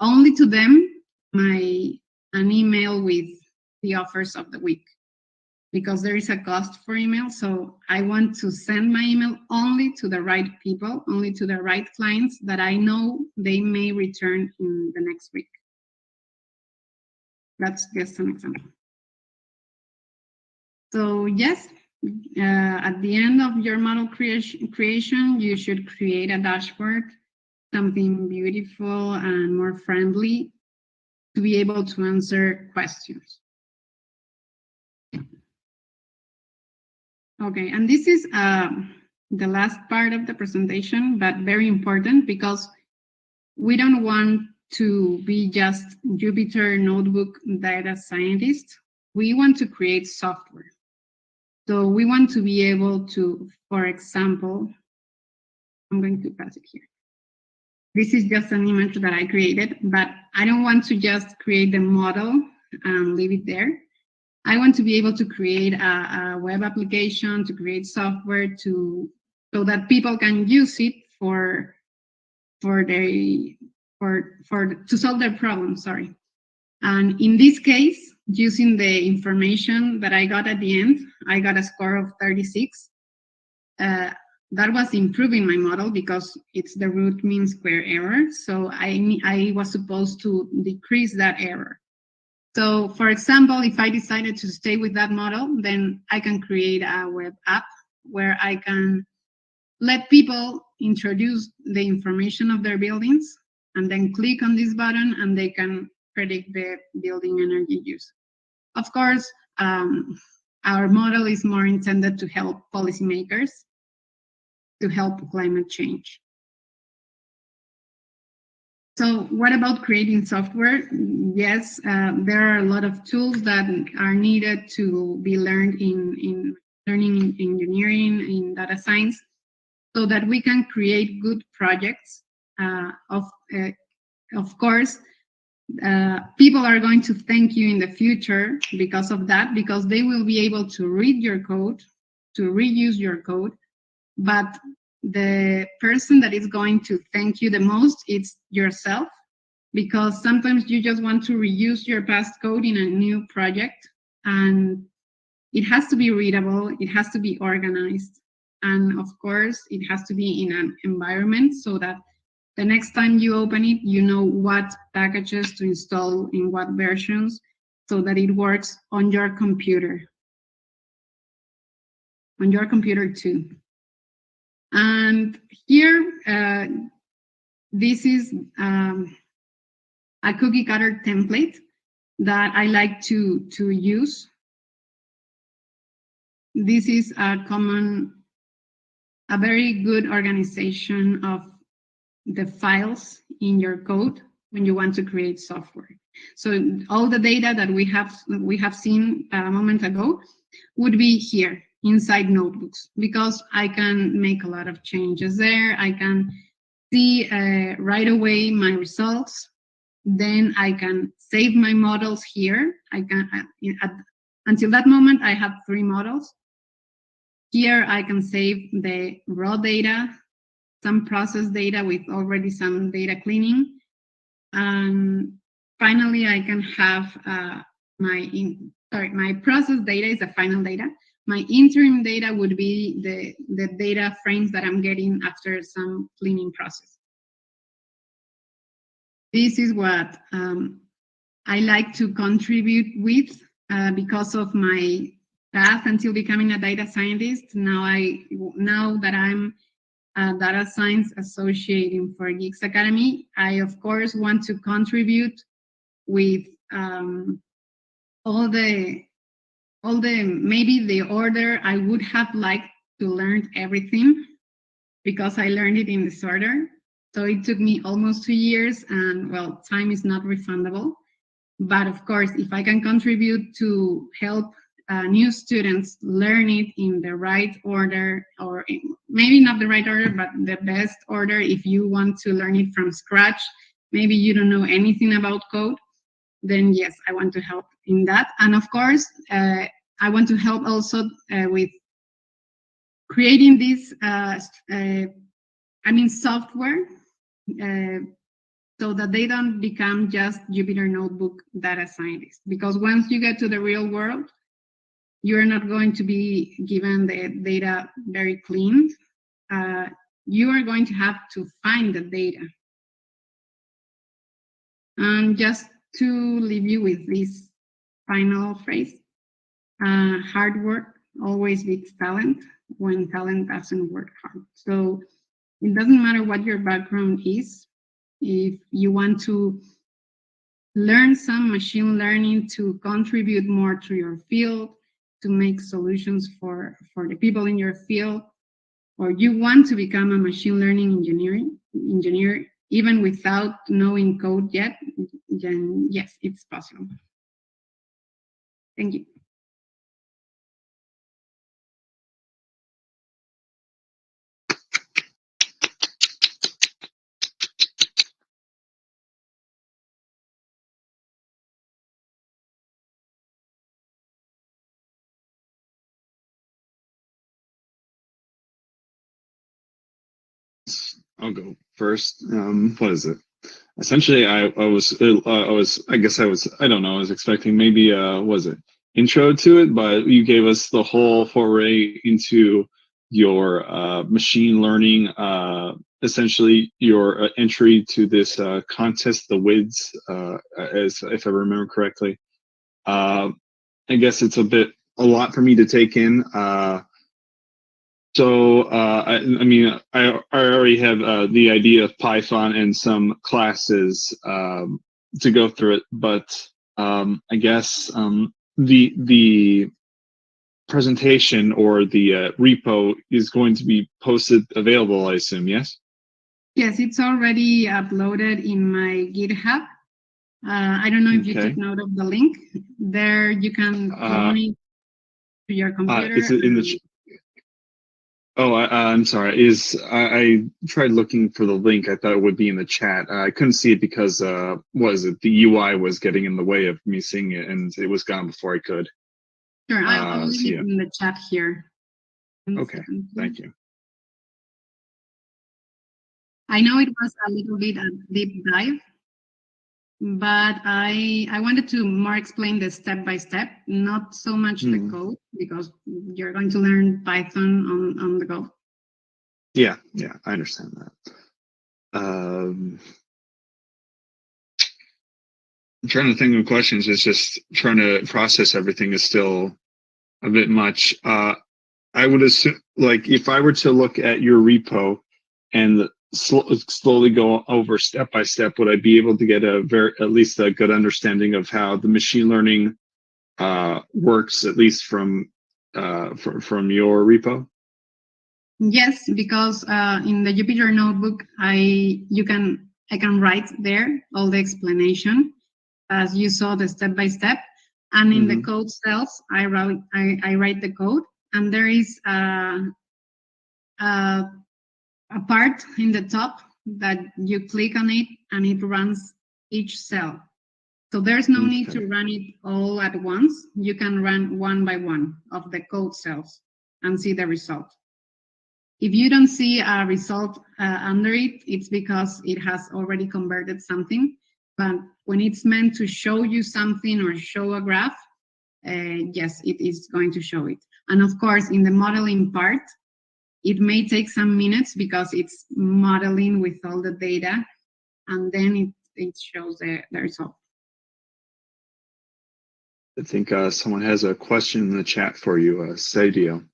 only to them an email with the offers of the week, because there is a cost for email. So I want to send my email only to the right people, only to the right clients that I know they may return in the next week. That's just an example. So yes, at the end of your model creation, you should create a dashboard, something beautiful and more friendly to be able to answer questions. Okay, and this is the last part of the presentation, but very important, because we don't want to be just Jupyter Notebook data scientists. We want to create software. So we want to be able to, for example, I'm going to pass it here. This is just an image that I created, but I don't want to just create the model and leave it there. I want to be able to create a web application, to create software so that people can use it to solve their problems. Sorry. And in this case, using the information that I got at the end, I got a score of 36. That was improving my model because it's the root mean square error. So I was supposed to decrease that error. So for example, if I decided to stay with that model, then I can create a web app where I can let people introduce the information of their buildings and then click on this button and they can predict the building energy use. Of course, our model is more intended to help policymakers, to help climate change. So what about creating software? Yes, there are a lot of tools that are needed to be learned in learning engineering, in data science, so that we can create good projects. Of course, people are going to thank you in the future because of that, because they will be able to read your code, to reuse your code, but the person that is going to thank you the most is yourself, because sometimes you just want to reuse your past code in a new project, and it has to be readable, it has to be organized, and of course it has to be in an environment so that the next time you open it, you know what packages to install in what versions, so that it works on your computer too. And here, this is a cookie cutter template that I like to use. This is a very good organization of the files in your code when you want to create software. So all the data that we have seen a moment ago would be here inside notebooks, because I can make a lot of changes there. I can see right away my results. Then I can save my models here. Until that moment, I have 3 models. Here I can save the raw data, some process data with already some data cleaning. And finally, I can have my process data is the final data, My interim data would be the data frames that I'm getting after some cleaning process. This is what I like to contribute with because of my path until becoming a data scientist. Now that I'm a data science associate in 4Geeks Academy, I of course want to contribute with all the maybe the order I would have liked to learn everything, because I learned it in disorder. So it took me almost 2 years, and well, time is not refundable. But of course, if I can contribute to help new students learn it in the right order, or maybe not the right order, but the best order, if you want to learn it from scratch, maybe you don't know anything about code, then yes, I want to help in that. And of course, I want to help also with creating this, software, so that they don't become just Jupyter Notebook data scientists. Because once you get to the real world, you're not going to be given the data very clean. You are going to have to find the data. And just to leave you with this final phrase, hard work always beats talent when talent doesn't work hard. So it doesn't matter what your background is. If you want to learn some machine learning to contribute more to your field, to make solutions for the people in your field, or you want to become a machine learning engineer, even without knowing code yet, then yes, it's possible. Thank you. I'll go first. What is it? Essentially, I was expecting maybe was it intro to it, but you gave us the whole foray into your machine learning, essentially your entry to this contest, the WIDS, as if I remember correctly. I guess it's a lot for me to take in. So, I already have the idea of Python and some classes to go through it, but I guess the presentation or the repo is going to be posted available, I assume, yes? Yes, it's already uploaded in my GitHub. I don't know if you took note of the link. There you can clone it to your computer. Is it in the Oh, I'm sorry. I tried looking for the link. I thought it would be in the chat. I couldn't see it because the UI was getting in the way of me seeing it, and it was gone before I could. Sure, I'll leave it in the chat here. Okay, thank you. I know it was a little bit a deep dive, but I wanted to more explain the step-by-step, not so much the code, because you're going to learn Python on the go. Yeah, I understand that. I'm trying to think of questions. It's just trying to process everything is still a bit much. I would assume, like, if I were to look at your repo and slowly go over step by step, would I be able to get at least a good understanding of how the machine learning works, at least from your repo? Yes, because in the Jupyter Notebook, I can write there all the explanation, as you saw the step by step, and in the code cells, I write the code, and there is a part in the top that you click on it, and it runs each cell. So there's no need to run it all at once. You can run one by one of the code cells and see the result. If you don't see a result under it, it's because it has already converted something. But when it's meant to show you something or show a graph, yes, it is going to show it. And of course, in the modeling part, it may take some minutes because it's modeling with all the data, and then it shows the result. I think someone has a question in the chat for you, Sadio.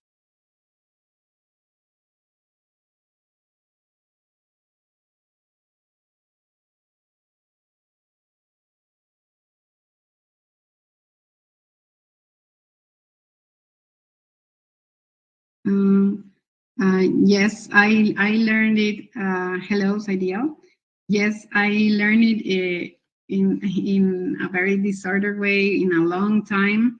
Yes, I learned it. Hello, Sadio. Yes, I learned it in a very disordered way in a long time.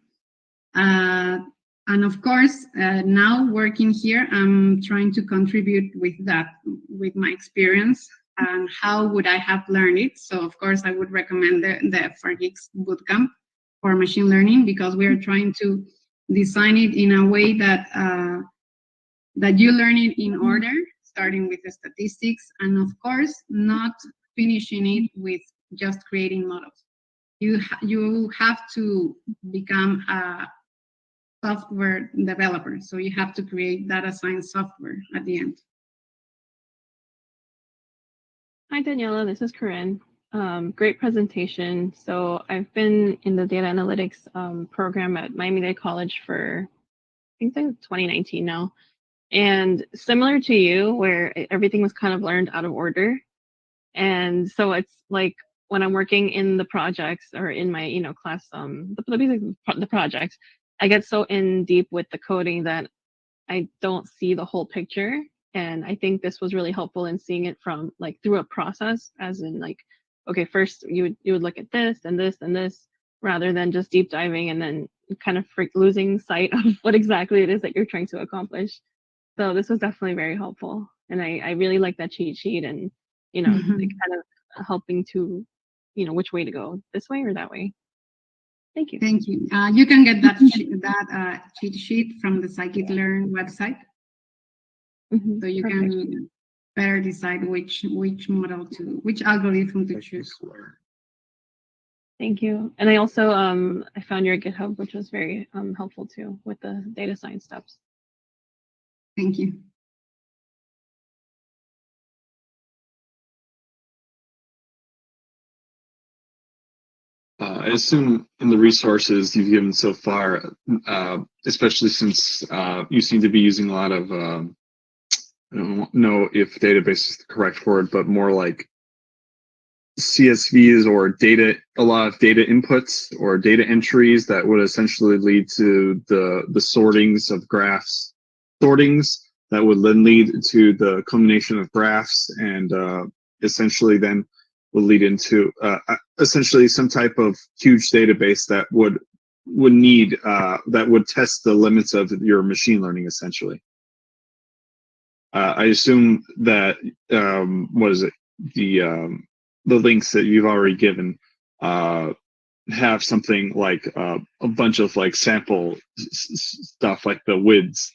And of course, now working here, I'm trying to contribute with that, with my experience and how would I have learned it. So of course, I would recommend the 4Geeks Bootcamp for machine learning, because we are trying to design it in a way that that you learn it in order, starting with the statistics, and of course, not finishing it with just creating models. You have to become a software developer, so you have to create data science software at the end. Hi, Daniela, this is Corinne. Great presentation. So I've been in the data analytics program at Miami-Dade College for, I think since 2019 now. And similar to you, where everything was kind of learned out of order. And so it's like when I'm working in the projects or in my, class, the projects, I get so in deep with the coding that I don't see the whole picture. And I think this was really helpful in seeing it from like through a process, as in like, okay, first you would look at this and this and this, rather than just deep diving and then kind of losing sight of what exactly it is that you're trying to accomplish. So this was definitely very helpful. And I really like that cheat sheet and, kind of helping to, which way to go, this way or that way. Thank you. Thank you. You can get that cheat sheet from the Scikit-Learn website. So you Perfect. can better decide which algorithm to choose. Thank you. And I also I found your GitHub, which was very helpful too with the data science steps. Thank you. I assume in the resources you've given so far, especially since you seem to be using a lot of, I don't know if database is the correct word, but more like CSVs or a lot of data inputs or data entries that would essentially lead to the sortings of graphs, that would then lead to the combination of graphs, and essentially then will lead into essentially some type of huge database that would need that would test the limits of your machine learning essentially. I assume that what is it, the links that you've already given have something like a bunch of like sample stuff, like the WIDS,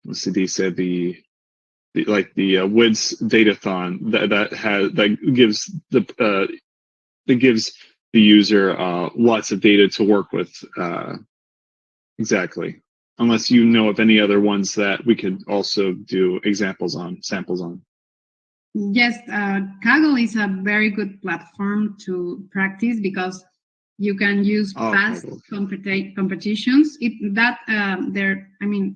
let's see, they said the WIDS datathon that gives the user lots of data to work with. Exactly. Unless you know of any other ones that we could also do samples on. Yes, Kaggle is a very good platform to practice because you can use past competitions. The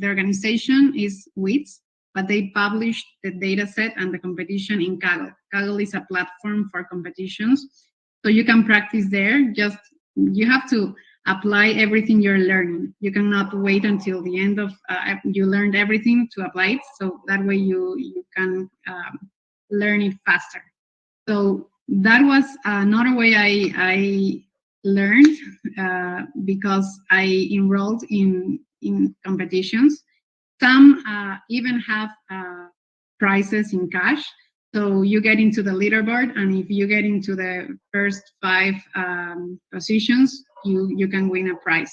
organization is WIDS, but they publish the data set and the competition in Kaggle. Kaggle is a platform for competitions, so you can practice there. You have to apply everything you're learning. You cannot wait until the end of you learned everything to apply it. So that way you can learn it faster. So that was another way I learned because I enrolled in competitions. Some even have prizes in cash. So you get into the leaderboard, and if you get into the first 5 positions, you can win a prize.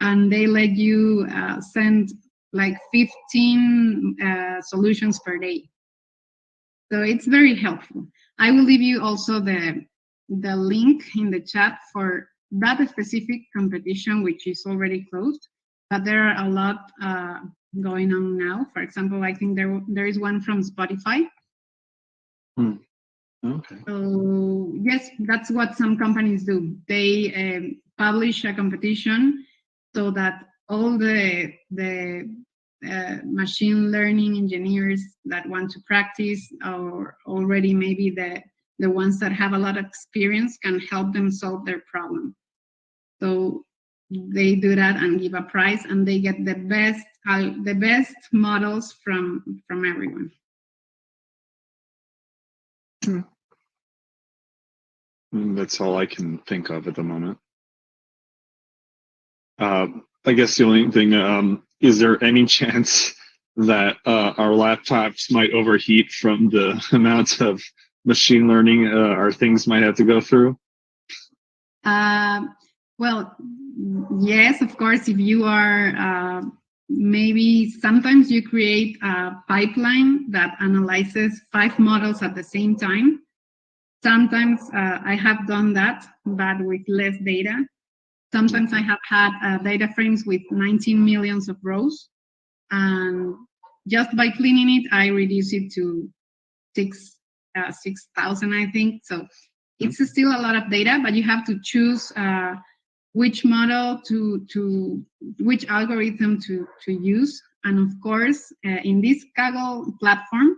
And they let you send like 15 solutions per day. So it's very helpful. I will leave you also the link in the chat for that specific competition, which is already closed. but there are a lot going on now. For example, I think there is one from Spotify. Okay. So yes, that's what some companies do. They publish a competition so that all the machine learning engineers that want to practice, or already maybe the ones that have a lot of experience, can help them solve their problem. So they do that and give a prize, and they get the best models from everyone. That's all I can think of at the moment. I guess the only thing, is there any chance that our laptops might overheat from the amount of machine learning our things might have to go through? Well, yes, of course, if you are, maybe sometimes you create a pipeline that analyzes 5 models at the same time. Sometimes I have done that, but with less data. Sometimes I have had data frames with 19 millions of rows, and just by cleaning it, I reduce it to 6,000, I think. So it's still a lot of data, but you have to choose which model which algorithm to use. And of course, in this Kaggle platform,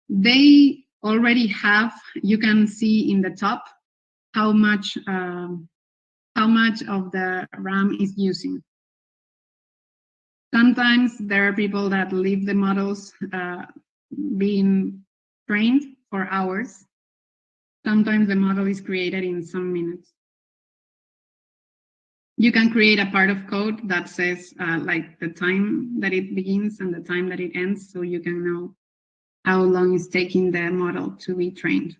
they already have, you can see in the top how much of the RAM is using. Sometimes there are people that leave the models being trained for hours. Sometimes the model is created in some minutes. You can create a part of code that says like the time that it begins and the time that it ends, so you can know how long it's taking the model to be trained.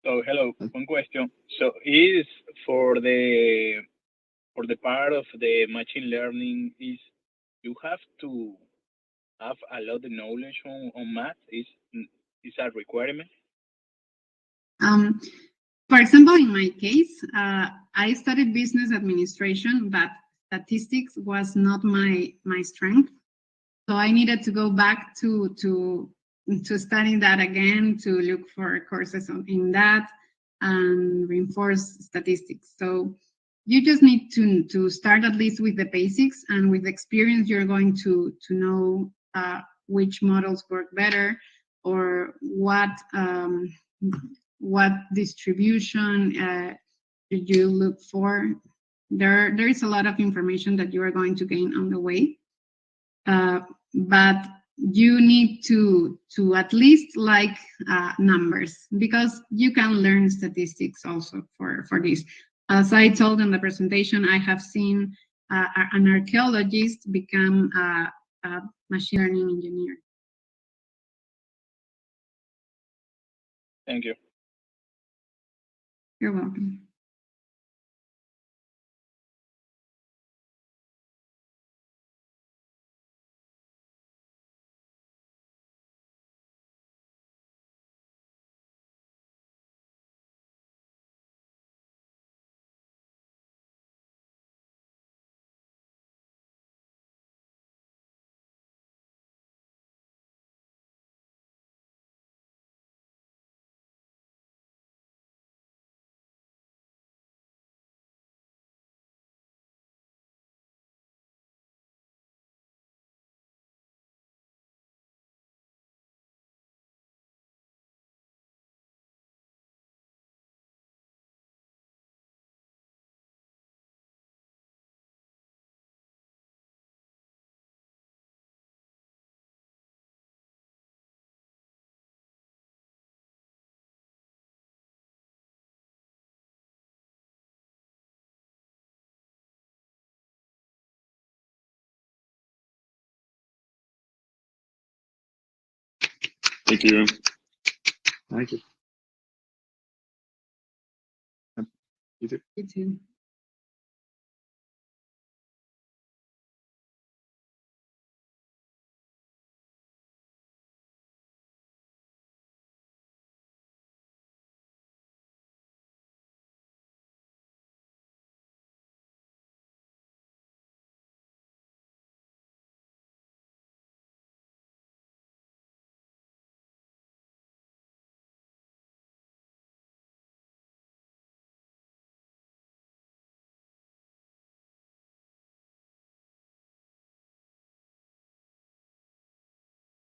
So hello, one question. So is for the part of the machine learning, is you have to have a lot of knowledge on math? Is a requirement? For example, in my case, I studied business administration, but statistics was not my strength. So I needed to go back to study that again, to look for courses in that and reinforce statistics. So you just need to start at least with the basics, and with experience, you're going to know which models work better, or what distribution did you look for. There is a lot of information that you are going to gain on the way, but you need to at least like numbers, because you can learn statistics also for this. As I told in the presentation, I have seen an archaeologist become a machine learning engineer. Thank you. You're welcome. Thank you. Thank you. You too. You too.